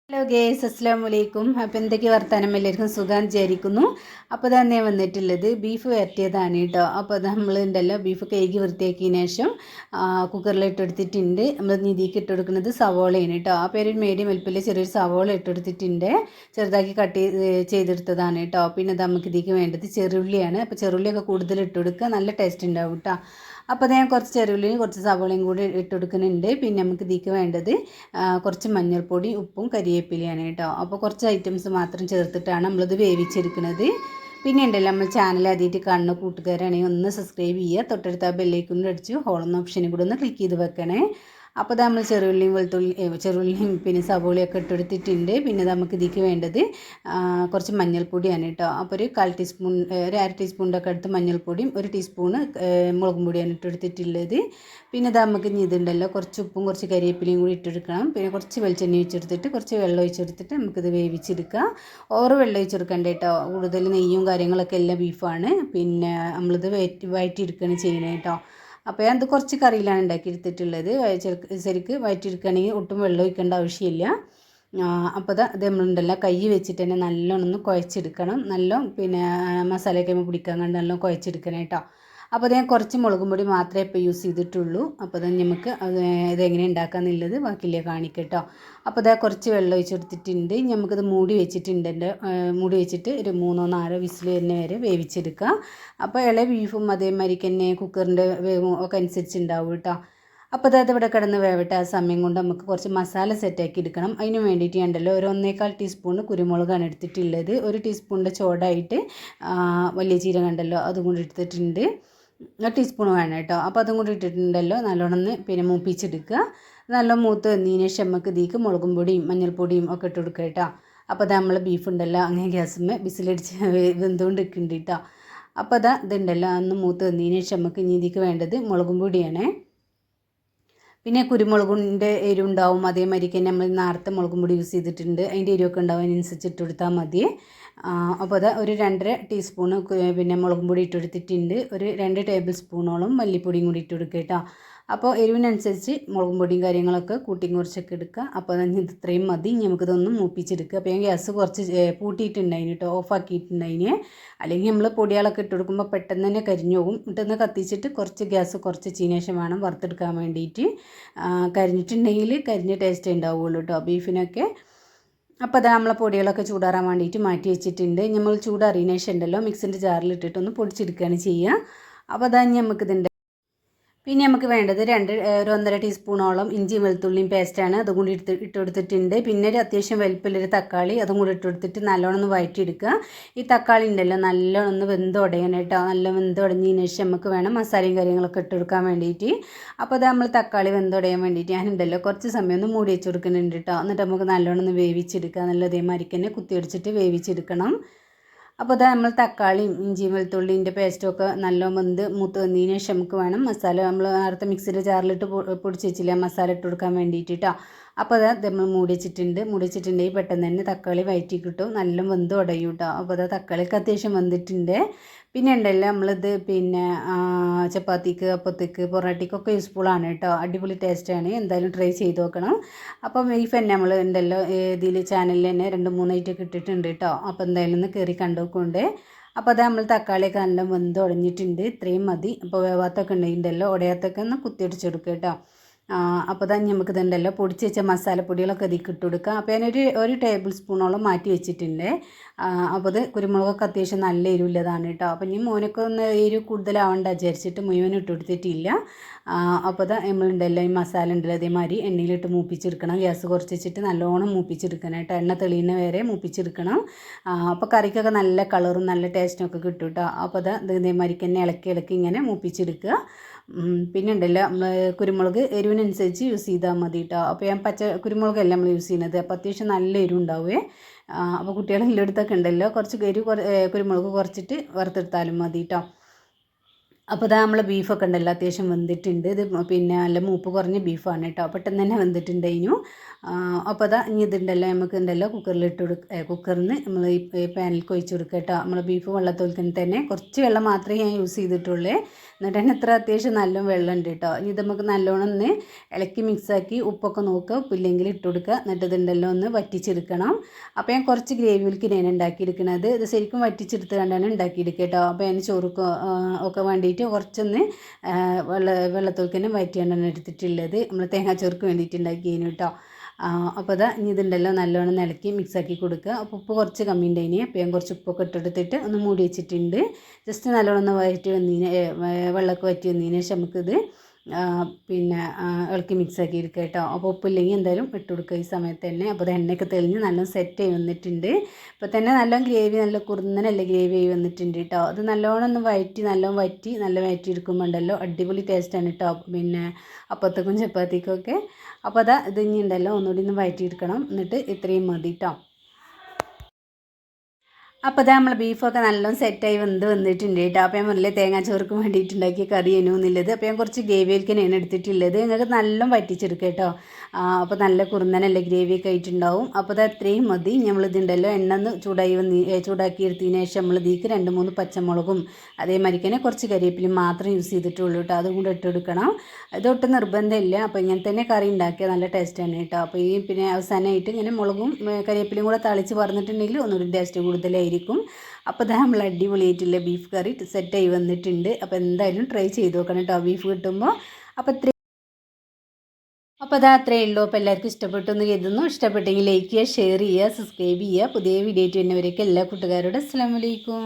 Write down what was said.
Hello guys, അസ്സലാമു അലൈക്കും. അപ്പോൾ എന്തൊക്കെ വർത്താനം, എല്ലാവർക്കും സുഖം വിചാരിക്കുന്നു. അപ്പോൾ തന്നെ വന്നിട്ടുള്ളത് ബീഫ് വരട്ടിയതാണ് കേട്ടോ. അപ്പോൾ അത് നമ്മളുണ്ടല്ലോ ബീഫ് കഴുകി വൃത്തിയാക്കിയതിന് ശേഷം കുക്കറിലിട്ടെടുത്തിട്ടുണ്ട്. നമ്മൾ ഇതിലേക്ക് ഇട്ടെടുക്കുന്നത് സവോളയാണ് കേട്ടോ. അപ്പോൾ ഒരു മീഡിയം വലിപ്പത്തിൽ ചെറിയൊരു സവോള ഇട്ടെടുത്തിട്ടുണ്ട്, ചെറുതാക്കി കട്ട് ചെയ്തെടുത്തതാണ് കേട്ടോ. പിന്നെ നമുക്ക് ഇതിലേക്ക് വേണ്ടത് ചെറുള്ളിയാണ്. അപ്പോൾ ചെറുള്ളിയൊക്കെ കൂടുതൽ ഇട്ടെടുക്കുക, നല്ല ടേസ്റ്റ് ഉണ്ടാവും കേട്ടോ. അപ്പോൾ ഞാൻ കുറച്ച് ചെറുള്ളിയും കുറച്ച് സവോളയും കൂടി ഇട്ടെടുക്കുന്നുണ്ട്. പിന്നെ നമുക്ക് ഇതിലേക്ക് വേണ്ടത് കുറച്ച് മഞ്ഞൾപ്പൊടി, ഉപ്പും കരിവേപ്പിലയാണ് കേട്ടോ. അപ്പോൾ കുറച്ച് ഐറ്റംസ് മാത്രം ചേർത്തിട്ടാണ് നമ്മളിത് വേവിച്ചെടുക്കുന്നത്. പിന്നെ ഉണ്ടല്ലോ, നമ്മൾ ചാനൽ ആദ്യമായിട്ട് കാണുന്ന കൂട്ടുകാരാണെങ്കിൽ ഒന്ന് സബ്സ്ക്രൈബ് ചെയ്യുക, തൊട്ടടുത്ത ബെല്ലൈക്കൺ അടിച്ച് ഹോളെന്ന ഓപ്ഷനും കൂടി ഒന്ന് ക്ലിക്ക് ചെയ്ത് വെക്കണേ. അപ്പോൾ നമ്മൾ ചെറുള്ളിയും പിന്നെ സവോളയൊക്കെ ഇട്ടെടുത്തിട്ടുണ്ട്. പിന്നെ നമുക്ക് ഇതിലേക്ക് വേണ്ടത് കുറച്ച് മഞ്ഞൾപ്പൊടിയാണ് കേട്ടോ. അപ്പോൾ ഒരു 1/4 ടീസ്പൂൺ, ഒരു 1/2 ടീസ്പൂണിൻ്റെ ഒക്കെ അടുത്ത് മഞ്ഞൾപ്പൊടിയും 1 ടീസ്പൂണ് മുളകും പൊടിയാണ് ഇട്ടെടുത്തിട്ടുള്ളത്. പിന്നെ നമുക്ക് ഇതുണ്ടല്ലോ കുറച്ച് ഉപ്പും കുറച്ച് കരിവേപ്പിലയും കൂടി ഇട്ടെടുക്കണം. പിന്നെ കുറച്ച് വെളിച്ചെണ്ണ ഒഴിച്ചെടുത്തിട്ട് കുറച്ച് വെള്ളം ഒഴിച്ചെടുത്തിട്ട് നമുക്കിത് വേവിച്ചെടുക്കാം. ഓവർ വെള്ളം ഒഴിച്ചെടുക്കണ്ട കേട്ടോ, കൂടുതൽ നെയ്യും കാര്യങ്ങളൊക്കെ എല്ലാം ബീഫാണ്. പിന്നെ നമ്മളിത് വഴറ്റിയെടുക്കുകയാണ് ചെയ്യുന്നത് കേട്ടോ. അപ്പോൾ ഞാൻ ഇത് കുറച്ച് കറിയിലാണ് ഉണ്ടാക്കിയെടുത്തിട്ടുള്ളത്. ശരിക്ക് വഴറ്റിയെടുക്കുകയാണെങ്കിൽ ഒട്ടും വെള്ളം ഒഴിക്കേണ്ട ആവശ്യമില്ല. അപ്പോൾ അത് നമ്മളുണ്ടല്ലോ കൈ വെച്ചിട്ട് തന്നെ നല്ലോണം ഒന്ന് കുഴച്ചെടുക്കണം. പിന്നെ മസാലയൊക്കെ പിടിക്കാൻ കണ്ട് നല്ലോണം കുഴച്ചെടുക്കണം കേട്ടോ. അപ്പോൾ ഞാൻ കുറച്ച് മുളകും പൊടി മാത്രമേ ഇപ്പോൾ യൂസ് ചെയ്തിട്ടുള്ളൂ. അപ്പോൾ അത് നമുക്ക് ഇതെങ്ങനെ ഉണ്ടാക്കാമെന്നുള്ളത് ബാക്കിയില്ലേ കാണിക്കാം കേട്ടോ. അപ്പോൾ ഇതാ കുറച്ച് വെള്ളം ഒഴിച്ചെടുത്തിട്ടുണ്ട്. നമുക്കിത് മൂടി വെച്ചിട്ടുണ്ട്. മൂടി വെച്ചിട്ട് ഒരു 3-4 വിസിൽ തന്നെ വരെ വേവിച്ചെടുക്കുക. അപ്പോൾ ഇളയ ബീഫും അതേമാതിരിക്ക് തന്നെ കുക്കറിൻ്റെ വേവും ഒക്കെ അനുസരിച്ച് ഉണ്ടാവും കേട്ടോ. അപ്പോൾ അതായത് ഇവിടെ കിടന്ന് വേവട്ടെ. ആ സമയം കൊണ്ട് നമുക്ക് കുറച്ച് മസാല സെറ്റാക്കി എടുക്കണം. അതിന് വേണ്ടിയിട്ട് ഉണ്ടല്ലോ ഒരു 1/4 ടീസ്പൂൺ കുരുമുളകാണ് എടുത്തിട്ടുള്ളത്. 1 ടീസ്പൂണിൻ്റെ ചോടായിട്ട് വലിയ ജീരകം ഉണ്ടല്ലോ അതും കൂടി എടുത്തിട്ടുണ്ട്. 1 ടീസ്പൂൺ വേണം കേട്ടോ. അപ്പോൾ അതും കൂടി ഇട്ടിട്ടുണ്ടല്ലോ നല്ലോണം പിന്നെ മൂപ്പിച്ചെടുക്കുക. നല്ല മൂത്ത് വന്നതിന് ശേഷം നമുക്ക് ഇതിലേക്ക് മുളകും പൊടിയും മഞ്ഞൾപ്പൊടിയും ഒക്കെ ഇട്ട് കൊടുക്കുക കേട്ടോ. അപ്പോൾ അത് നമ്മൾ ബീഫ് ഉണ്ടല്ലോ അങ്ങനെ ഗ്യാസുമ്മേ വിസിലടിച്ച് വെന്തുകൊണ്ട് നിൽക്കുന്നുണ്ട് കേട്ടോ. അപ്പോൾ ഇതുണ്ടല്ലോ അന്ന് മൂത്ത് വന്നതിന് ശേഷം നമുക്ക് ഇനി ഇതിലേക്ക് വേണ്ടത് മുളകും പൊടിയാണ്. പിന്നെ കുരുമുളകിൻ്റെ എരിവുണ്ടാവും, അതേമാതിരിക്ക് തന്നെ നമ്മൾ നേരത്തെ മുളകും പൊടി യൂസ് ചെയ്തിട്ടുണ്ട്, അതിൻ്റെ എരിവൊക്കെ ഉണ്ടാവും, അതിനനുസരിച്ച് ഇട്ടെടുത്താൽ മതി. അപ്പോൾ അത് ഒരു 2.5 ടീസ്പൂണ് പിന്നെ മുളകും പൊടി ഇട്ടെടുത്തിട്ടുണ്ട്. ഒരു 2 ടേബിൾ സ്പൂണോളം മല്ലിപ്പൊടിയും കൂടി ഇട്ടെടുക്കുക കേട്ടോ. അപ്പോൾ എരിവിനനുസരിച്ച് മുളകും പൊടിയും കാര്യങ്ങളൊക്കെ കൂട്ടി കുറച്ചൊക്കെ എടുക്കുക. അപ്പോൾ അത് ഇത്രയും മതി. നമുക്കിതൊന്ന് മൂപ്പിച്ചെടുക്കുക. അപ്പോൾ ഞാൻ ഗ്യാസ് കുറച്ച് പൂട്ടിയിട്ടുണ്ടായിന് കേട്ടോ, ഓഫാക്കിയിട്ടുണ്ടായിന്. അല്ലെങ്കിൽ നമ്മൾ പൊടികളൊക്കെ ഇട്ട് കൊടുക്കുമ്പോൾ പെട്ടെന്ന് തന്നെ കരിഞ്ഞു പോകും. ഇട്ടൊന്ന് കത്തിച്ചിട്ട് കുറച്ച് ഗ്യാസ് കുറച്ച് ശേഷം വേണം വറുത്തെടുക്കാൻ വേണ്ടിയിട്ട്. കരിഞ്ഞിട്ടുണ്ടെങ്കിൽ കരിഞ്ഞ ടേസ്റ്റ് ഉണ്ടാവുള്ളൂ കേട്ടോ ബീഫിനൊക്കെ. അപ്പോൾ അത് നമ്മളെ പൊടികളൊക്കെ ചൂടാറാൻ വേണ്ടിയിട്ട് മാറ്റി വെച്ചിട്ടുണ്ട്. നമ്മൾ ചൂടാറിയതിന് ശേഷം ഉണ്ടല്ലോ മിക്സിൻ്റെ ജാറിലിട്ടിട്ടൊന്ന് പൊടിച്ചെടുക്കുകയാണ് ചെയ്യുക. അപ്പോൾ അതാ നമുക്കിതുണ്ട്. പിന്നെ നമുക്ക് വേണ്ടത് ഒരു 1.5 ടീസ്പൂണോളം ഇഞ്ചി വെളുത്തുള്ളിയും പേസ്റ്റാണ്. അതും കൂടി ഇട്ടെടുത്തിട്ടുണ്ട്. പിന്നെ ഒരു അത്യാവശ്യം വലിപ്പമുള്ളൊരു തക്കാളി അതും കൂടി ഇട്ടെടുത്തിട്ട് നല്ലോണം ഒന്ന് വഴറ്റിയെടുക്കുക. ഈ തക്കാളി ഉണ്ടല്ലോ നല്ലോണം ഒന്ന് വെന്ത് ഉടയണം കേട്ടോ. നല്ല വെന്ത് ഉടഞ്ഞതിന് ശേഷം നമുക്ക് വേണം മസാലയും കാര്യങ്ങളൊക്കെ ഇട്ടെടുക്കാൻ വേണ്ടിയിട്ട്. അപ്പോൾ അത് നമ്മൾ തക്കാളി വെന്തുടയാൻ വേണ്ടിയിട്ട് ഞാനുണ്ടല്ലോ കുറച്ച് സമയം ഒന്ന് മൂടി വെച്ച് കൊടുക്കുന്നുണ്ട് കേട്ടോ. എന്നിട്ട് നമുക്ക് നല്ലോണം ഒന്ന് വേവിച്ചെടുക്കുക. നല്ല അതേമാതിരിക്ക് തന്നെ കുത്തിയടിച്ചിട്ട് വേവിച്ചെടുക്കണം. അപ്പോൾ അത് നമ്മൾ തക്കാളിയും ഇഞ്ചിയും വെളുത്തുള്ളിൻ്റെ പേസ്റ്റൊക്കെ നല്ല വെന്ത് മൂത്ത് വന്നതിന് ശേഷം നമുക്ക് വേണം മസാല നമ്മൾ നേരത്തെ മിക്സിയുടെ ജാറിലിട്ട് പൊടിച്ച് വെച്ചില്ല മസാല ഇട്ട് കൊടുക്കാൻ വേണ്ടിയിട്ട് കേട്ടോ. അപ്പോൾ അത് നമ്മൾ മൂടി വെച്ചിട്ടുണ്ടെങ്കിൽ പെട്ടെന്ന് തന്നെ തക്കാളി വഴറ്റി കിട്ടും, നല്ല വെന്ത് ഉടയും കേട്ടോ. അപ്പോൾ അത് തക്കാളിക്ക് അത്യാവശ്യം വെന്തിട്ടുണ്ട്. പിന്നെ ഉണ്ടല്ലോ നമ്മളിത് പിന്നെ ചപ്പാത്തിക്ക്, അപ്പത്തേക്ക്, പൊറോട്ടയ്ക്കൊക്കെ യൂസ്ഫുള്ളാണ് കേട്ടോ. അടിപൊളി ടേസ്റ്റാണ്, എന്തായാലും ട്രൈ ചെയ്ത് നോക്കണം. അപ്പം ബീഫ് തന്നെ നമ്മൾ ഉണ്ടല്ലോ ഇതിൽ ചാനലിൽ തന്നെ 2-3 ഐറ്റമൊക്കെ ഇട്ടിട്ടുണ്ട് കേട്ടോ. അപ്പോൾ എന്തായാലും ഒന്ന് കയറി കണ്ടുകൊണ്ട്. അപ്പോൾ അത് നമ്മൾ തക്കാളിയൊക്കെ നല്ല വെന്ത് ഉടഞ്ഞിട്ടുണ്ട്, ഇത്രയും മതി. അപ്പോൾ വേവാത്തൊക്കെ ഉണ്ടെങ്കിലല്ലോ ഉടയാത്തൊക്കെ ഒന്ന് കുത്തിയടിച്ചെടുക്കുക കേട്ടോ. അപ്പോൾ തന്നെ നമുക്ക് ഇതുണ്ടല്ലോ പൊടിച്ച് വെച്ച മസാലപ്പൊടികളൊക്കെ അതിൽ ഇട്ട് കൊടുക്കുക. അപ്പോൾ ഞാനൊരു ടേബിൾ സ്പൂണോളം മാറ്റി വെച്ചിട്ടുണ്ട്. അപ്പോൾ അത് കുരുമുളകൊക്കെ അത്യാവശ്യം നല്ല എരിവുള്ളതാണ് കേട്ടോ. അപ്പോൾ ഇനി മോനൊക്കെ ഒന്ന് എരിവ് കൂടുതലാവേണ്ട വിചാരിച്ചിട്ട് മുഴുവൻ ഇട്ട് കൊടുത്തിട്ടില്ല. അപ്പോൾ അത് നമ്മളുണ്ടല്ലോ ഈ മസാല ഉണ്ടല്ലോ അതേമാതിരി എണ്ണയിലിട്ട് മൂപ്പിച്ചെടുക്കണം. ഗ്യാസ് കുറച്ച് വെച്ചിട്ട് നല്ലോണം മൂപ്പിച്ചെടുക്കണം കേട്ടോ. എണ്ണ തെളിയുന്ന വരെ മൂപ്പിച്ചെടുക്കണം. അപ്പോൾ കറിക്കൊക്കെ നല്ല കളറും നല്ല ടേസ്റ്റും ഒക്കെ കിട്ടും കേട്ടോ. അപ്പോൾ അത് ഇതേമാതിരിക്ക് തന്നെ ഇളക്കി ഇങ്ങനെ മൂപ്പിച്ചെടുക്കുക. പിന്നെ ഉണ്ടല്ലോ നമ്മൾ കുരുമുളക് എരിവിനനുസരിച്ച് യൂസ് ചെയ്താൽ മതി കേട്ടോ. അപ്പോൾ ഞാൻ പച്ച കുരുമുളകല്ല നമ്മൾ യൂസ് ചെയ്യുന്നത്. അപ്പോൾ അത്യാവശ്യം നല്ല എരിവ് ഉണ്ടാവുമേ. അപ്പോൾ കുട്ടികളെല്ലാം എടുത്തൊക്കെ ഉണ്ടല്ലോ കുറച്ച് കുരുമുളക് കുറച്ചിട്ട് വറുത്തെടുത്താലും മതി കേട്ടോ. അപ്പോൾ ഇതാ നമ്മളെ ബീഫൊക്കെ ഉണ്ടല്ലോ അത്യാവശ്യം വെന്തിട്ടുണ്ട്. ഇത് പിന്നെ നല്ല മൂപ്പ് കുറഞ്ഞ ബീഫാണ് കേട്ടോ, പെട്ടെന്ന് തന്നെ വെന്തിട്ടുണ്ട് അതിനു. അപ്പോൾ അതാ ഇനി ഇതുണ്ടല്ലോ നമുക്ക് ഉണ്ടല്ലോ കുക്കറിൽ നിന്ന് നമ്മൾ ഈ പാനിലേക്ക് ഒഴിച്ച് കൊടുക്കുക കേട്ടോ. നമ്മൾ ബീഫ് വെള്ളത്തോൽക്കുന്ന തന്നെ കുറച്ച് വെള്ളം മാത്രമേ ഞാൻ യൂസ് ചെയ്തിട്ടുള്ളൂ. എന്നിട്ട് തന്നെ ഇത്ര അത്യാവശ്യം നല്ല വെള്ളമുണ്ട് കേട്ടോ. ഇനി ഇത് നമുക്ക് നല്ലോണം ഒന്ന് ഇളക്കി മിക്സാക്കി ഉപ്പൊക്കെ നോക്കുക, ഉപ്പില്ലെങ്കിൽ ഇട്ട് കൊടുക്കുക. എന്നിട്ട് ഇതുണ്ടല്ലോ ഒന്ന് വറ്റിച്ചെടുക്കണം. അപ്പോൾ ഞാൻ കുറച്ച് ഗ്രേവിയിലേക്ക് ഞാൻ ഉണ്ടാക്കിയെടുക്കുന്നത്. ഇത് ശരിക്കും വറ്റിച്ചെടുത്ത് കണ്ടാണ് ഉണ്ടാക്കിയെടുക്കുക കേട്ടോ. അപ്പോൾ ഞാൻ ചോറുക്ക് ഒക്കെ വേണ്ടിയിട്ട് കുറച്ചൊന്ന് വെള്ളത്തോൽക്ക് തന്നെ വറ്റിയാണ് എടുത്തിട്ടുള്ളത്. നമ്മൾ തേങ്ങാച്ചോർക്ക് വേണ്ടിയിട്ട് ഉണ്ടാക്കിയതിന് കേട്ടോ. അപ്പോൾ ഇതാ ഇനി ഇതുണ്ടല്ലോ നല്ലോണം ഇളക്കി മിക്സാക്കി കൊടുക്കുക. അപ്പോൾ ഉപ്പ് കുറച്ച് കമ്മി ഉണ്ടായിന്. അപ്പോൾ ഞാൻ കുറച്ച് ഉപ്പൊക്കെ ഇട്ടെടുത്തിട്ട് ഒന്ന് മൂടി വെച്ചിട്ടുണ്ട്. ജസ്റ്റ് നല്ലോണം ഒന്ന് വറ്റി വന്നതിന് വെള്ളമൊക്കെ വറ്റി വന്നതിന് ശേഷം നമുക്കിത് പിന്നെ ഇളക്കി മിക്സാക്കി എടുക്കുക കേട്ടോ. അപ്പോൾ ഉപ്പില്ലെങ്കിൽ എന്തായാലും ഇട്ട് കൊടുക്കുക ഈ സമയത്ത് തന്നെ. അപ്പോൾ അത് എണ്ണയൊക്കെ തെളിഞ്ഞ് നല്ല സെറ്റ് ആയി വന്നിട്ടുണ്ട്. ഇപ്പോൾ തന്നെ നല്ല ഗ്രേവി നല്ല കുറുന്നനല്ല ഗ്രേവി ആയി വന്നിട്ടുണ്ട് കേട്ടോ. അത് നല്ലോണം ഒന്ന് നല്ലോണം വറ്റി എടുക്കുമ്പോൾ ഉണ്ടല്ലോ അടിപൊളി ടേസ്റ്റാണ് കേട്ടോ. പിന്നെ അപ്പത്തേക്കും ചപ്പാത്തിക്കും ഒക്കെ. അപ്പോൾ അതാ ഇത് ഇനി ഉണ്ടല്ലോ ഒന്നുകൂടി ഒന്ന് വഴറ്റിയെടുക്കണം. എന്നിട്ട് ഇത്രയും മതി കേട്ടോ. അപ്പോൾ ഇതാ നമ്മൾ ബീഫൊക്കെ നല്ലോണം സെറ്റായി വന്നിട്ടുണ്ട് കേട്ടോ. അപ്പോൾ ഞാൻ മുതലേ തേങ്ങാച്ചോർക്ക് വേണ്ടിയിട്ടുണ്ടാക്കിയ കറി എന്നുള്ളത്. അപ്പോൾ ഞാൻ കുറച്ച് ഗ്രേവിയിലേക്കാണ് എടുത്തിട്ടുള്ളത്. നിങ്ങൾക്ക് നല്ലോണം വറ്റിച്ചെടുക്കുക കേട്ടോ. അപ്പോൾ നല്ല കുറുന്നനല്ല ഗ്രേവിയൊക്കെ ആയിട്ടുണ്ടാവും. അപ്പോൾ അത് അത്രയും മതി. നമ്മളിതുണ്ടല്ലോ എണ്ണ ഒന്ന് ചൂടാക്കി എടുത്തതിന് ശേഷം നമ്മൾ ഇതിലേക്ക് 2-3 പച്ചമുളകും അതേമാതിരി തന്നെ കുറച്ച് കരിവേപ്പിലും മാത്രം യൂസ് ചെയ്തിട്ടുള്ളൂ കേട്ടോ. അതും കൂടെ ഇട്ടെടുക്കണം. ഇതൊട്ടും നിർബന്ധമില്ല. അപ്പോൾ ഇങ്ങനെ തന്നെ കറി ഉണ്ടാക്കിയാൽ നല്ല ടേസ്റ്റാണ് കേട്ടോ. അപ്പോൾ ഈ പിന്നെ അവസാനമായിട്ട് ഇങ്ങനെ മുളകും കരിവേപ്പിലും കൂടെ തളിച്ച് പറഞ്ഞിട്ടുണ്ടെങ്കിൽ ഒന്നുകൂടി ടേസ്റ്റ് കൂടുതലായിരിക്കും. അപ്പോൾ ഇതാ നമ്മൾ അടിപൊളിയായിട്ടുള്ള ബീഫ് കറി സെറ്റായി വന്നിട്ടുണ്ട്. അപ്പോൾ എന്തായാലും ട്രൈ ചെയ്ത് നോക്കണം കേട്ടോ ബീഫ് കിട്ടുമ്പോൾ. അപ്പോൾ അത് അത്രയേ ഉള്ളൂ. അപ്പോൾ എല്ലാവർക്കും ഇഷ്ടപ്പെട്ടു എന്ന് കരുതുന്നു. ഇഷ്ടപ്പെട്ടെങ്കിൽ ലൈക്ക് ചെയ്യുക, ഷെയർ ചെയ്യുക, സബ്സ്ക്രൈബ് ചെയ്യുക. പുതിയ വീഡിയോ ആയിട്ട് വരുന്നവരേക്ക് എല്ലാ കൂട്ടുകാരോടും അസ്സലാമു അലൈക്കും.